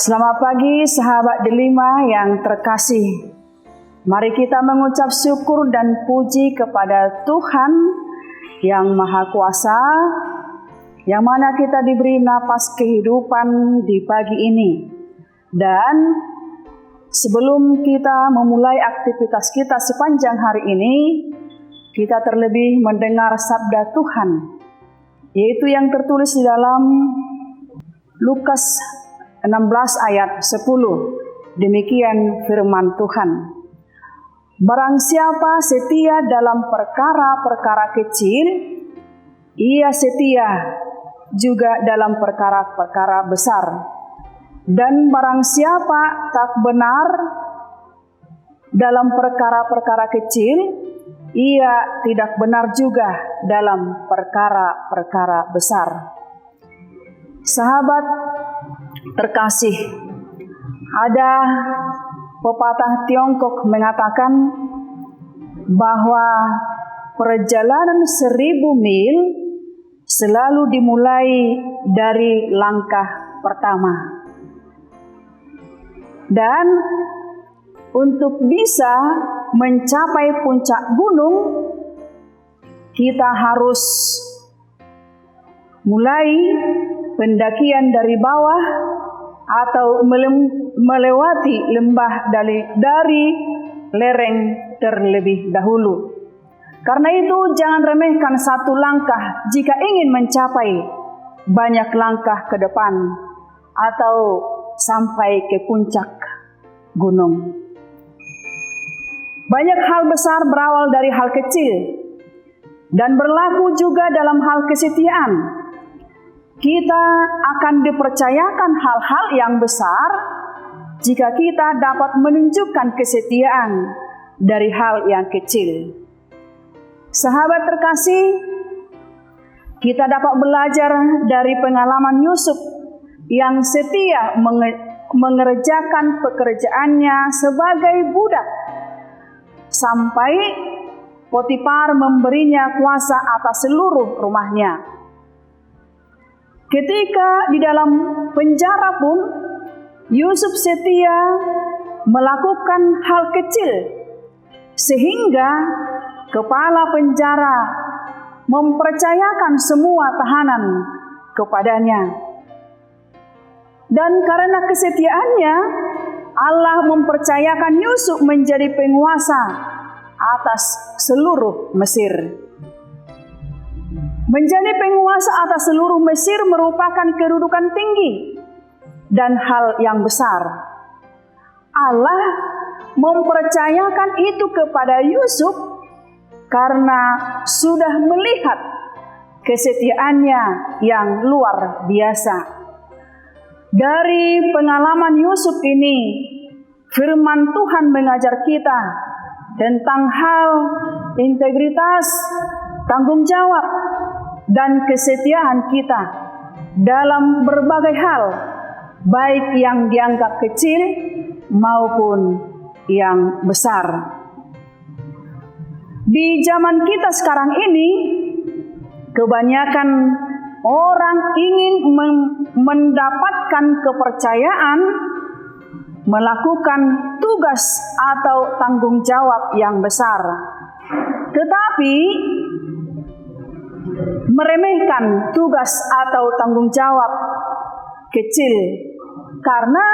Selamat pagi sahabat Delima yang terkasih. Mari kita mengucap syukur dan puji kepada Tuhan yang Maha Kuasa, yang mana kita diberi napas kehidupan di pagi ini. Dan sebelum kita memulai aktivitas kita sepanjang hari ini, kita terlebih mendengar sabda Tuhan, yaitu yang tertulis di dalam Lukas 16 ayat 10. Demikian firman Tuhan. Barang siapa setia dalam perkara-perkara kecil, ia setia juga dalam perkara-perkara besar. Dan barang siapa tak benar dalam perkara-perkara kecil, ia tidak benar juga dalam perkara-perkara besar. Sahabat terkasih, ada pepatah Tiongkok mengatakan bahwa perjalanan 1000 mil selalu dimulai dari langkah pertama. Dan untuk bisa mencapai puncak gunung, kita harus mulai pendakian dari bawah atau melewati lembah dari lereng terlebih dahulu. Karena itu jangan remehkan satu langkah jika ingin mencapai banyak langkah ke depan atau sampai ke puncak gunung. Banyak hal besar berawal dari hal kecil dan berlaku juga dalam hal kesetiaan. Kita akan dipercayakan hal-hal yang besar jika kita dapat menunjukkan kesetiaan dari hal yang kecil. Sahabat terkasih, kita dapat belajar dari pengalaman Yusuf yang setia mengerjakan pekerjaannya sebagai budak sampai Potifar memberinya kuasa atas seluruh rumahnya. Ketika di dalam penjara pun, Yusuf setia melakukan hal kecil, sehingga kepala penjara mempercayakan semua tahanan kepadanya. Dan karena kesetiaannya, Allah mempercayakan Yusuf menjadi penguasa atas seluruh Mesir. Menjadi penguasa atas seluruh Mesir merupakan kedudukan tinggi dan hal yang besar. Allah mempercayakan itu kepada Yusuf karena sudah melihat kesetiaannya yang luar biasa. Dari pengalaman Yusuf ini, firman Tuhan mengajar kita tentang hal integritas, tanggung jawab, dan kesetiaan kita dalam berbagai hal, baik yang dianggap kecil maupun yang besar. Di zaman kita sekarang ini, kebanyakan orang ingin mendapatkan kepercayaan, melakukan tugas atau tanggung jawab yang besar, tetapi meremehkan tugas atau tanggung jawab kecil karena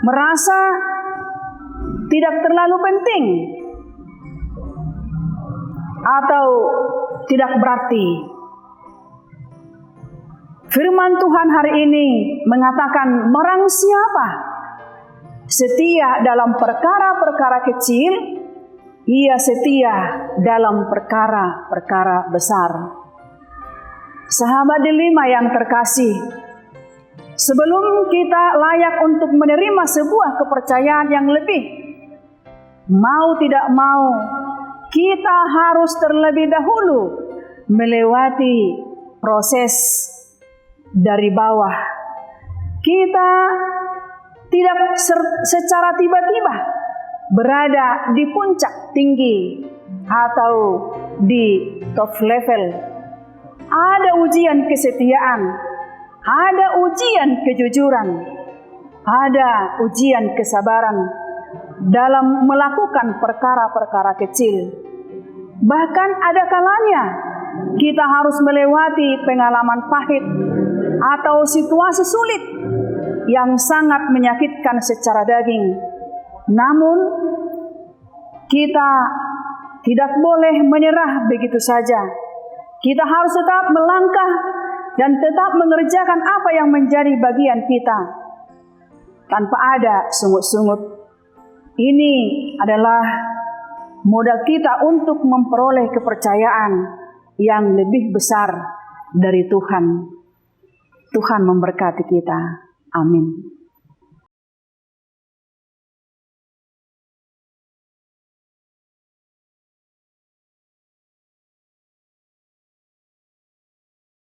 merasa tidak terlalu penting atau tidak berarti. Firman Tuhan hari ini mengatakan, barang siapa setia dalam perkara-perkara kecil, ia setia dalam perkara-perkara besar. Sahabat Delima yang terkasih, sebelum kita layak untuk menerima sebuah kepercayaan yang lebih, mau tidak mau, kita harus terlebih dahulu melewati proses dari bawah. Kita tidak secara tiba-tiba berada di puncak tinggi atau di top level. Ada ujian kesetiaan, ada ujian kejujuran, ada ujian kesabaran dalam melakukan perkara-perkara kecil. Bahkan ada kalanya kita harus melewati pengalaman pahit atau situasi sulit yang sangat menyakitkan secara daging. Namun, kita tidak boleh menyerah begitu saja. Kita harus tetap melangkah dan tetap mengerjakan apa yang menjadi bagian kita tanpa ada sungut-sungut. Ini adalah modal kita untuk memperoleh kepercayaan yang lebih besar dari Tuhan. Tuhan memberkati kita. Amin.